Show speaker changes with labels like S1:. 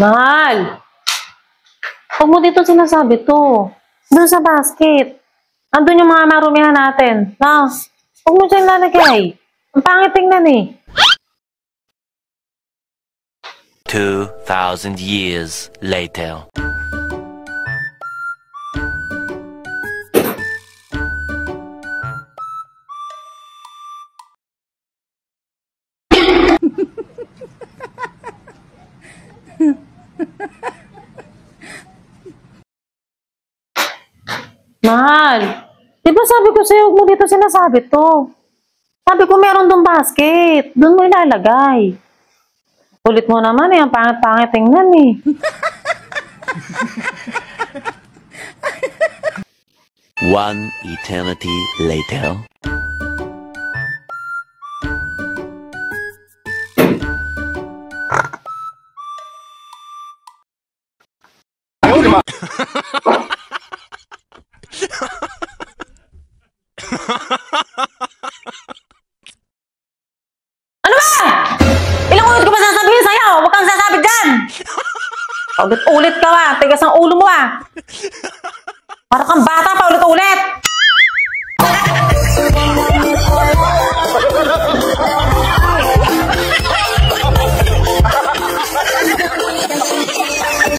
S1: Mahal! Huwag mo dito sinasabi to. Doon sa basket. Andun yung mga marumihan natin. Na, huwag mo dyan lalagay. Ang pangit tingnan eh.
S2: 2,000 years later.
S1: Mahal! Di ba sabi ko sa'yo, huwag mo dito sinasabi to. Sabi ko meron doon basket. Doon mo ilalagay. Ulit mo naman eh. Ang pangit-pangit tingnan eh.
S2: One eternity later.
S1: Ano ba? Ilang ulit ko ba sasabihin sa'yo? Huwag kang sasabi dyan! Ulit-ulit ka ba? Tigas ang ulo mo ah! Para kang bata pa ulit-ulit!